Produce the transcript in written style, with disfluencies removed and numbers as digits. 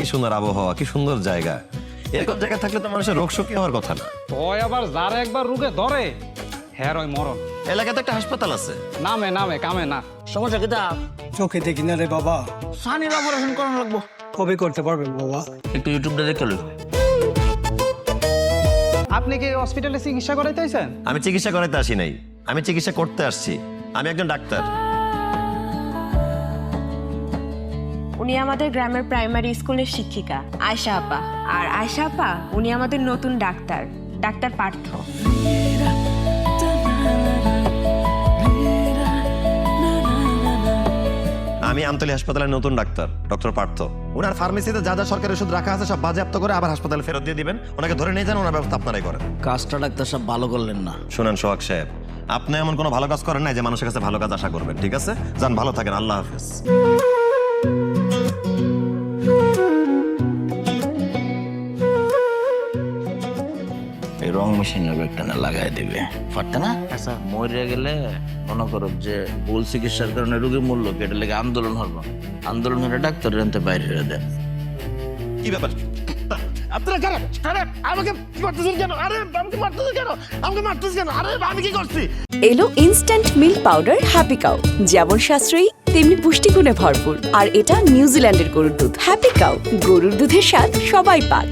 কি সুন্দর আবহাওয়া, কি সুন্দর জায়গা। এরকম জায়গা থাকলে তো মানুষের রোগ শোকে হওয়ার কথা না। ওই আবার যারা একবার রোগে ধরে হ্যাঁ ওই মরণ। এলাকাতে একটা হাসপাতাল আছে। নামে নামে কামে না। সমস্যা কি তা? চোখে দেখি না রে বাবা। সানির অপারেশন করানো লাগবো। কবে করতে পারবেন বাবা? একটু ইউটিউবটা দেখে লো। আপনি কি হসপিটালে চিকিৎসা করাইতে আইছেন? আমি চিকিৎসা করাইতে আসি নাই, আমি চিকিৎসা করতে আসছি। আমি একজন ডাক্তার। উনি আমাদের গ্রামের প্রাইমারি স্কুলের শিক্ষিকা আয়শা আপা। আর আয়শা আপা উনি আমাদের নতুন ডাক্তার, ডাক্তার পার্থ। আমি আমতলী হাসপাতালের নতুন ডাক্তার, ডক্টর পার্থ। ওনার ফার্মেসিতে যা যা সরকারি ওষুধ রাখা আছে সব বাজেয়াপ্ত করে আবার হাসপাতালে ফেরত দিয়ে দিবেন। ওনাকে ধরে নিয়ে যান, ওনার ব্যবস্থা আপনারাই করেন। কাজটা ডাক্তার সব ভালো করলেন না। শুনেন সোহাগ সাহেব, আপনি এমন কোনো ভালো কাজ করেন না যে মানুষের কাছে ভালো কাজ আশা করবেন, ঠিক আছে? যান, ভালো থাকেন, আল্লাহ হাফেজ। এই রং মেশিনের একটা না লাগাই দিবে পারতে না? আচ্ছা মরে গেলে মনে করো যে ভুল চিকিৎসার কারণে রোগীর মূল্য কেটে লেগে আন্দোলন হলো, আন্দোলন হলে ডাক্তার আনতে বাইরে দেন। কি ব্যাপার? আপনারা কারণ আমাকে মারতেছেন কেন? আরে আমাকে মারতেছেন কেন? আমাকে মারতেছেন কেন? আরে আমি কি করছি? এলো instant milk powder happy cow, যেমন সাশ্রয়ী তেমনি পুষ্টিগুণে ভরপুর। আর এটা নিউজিল্যান্ডের গরুর দুধ। হ্যাপি কাউ, গরুর দুধের স্বাদ সবাই পাক।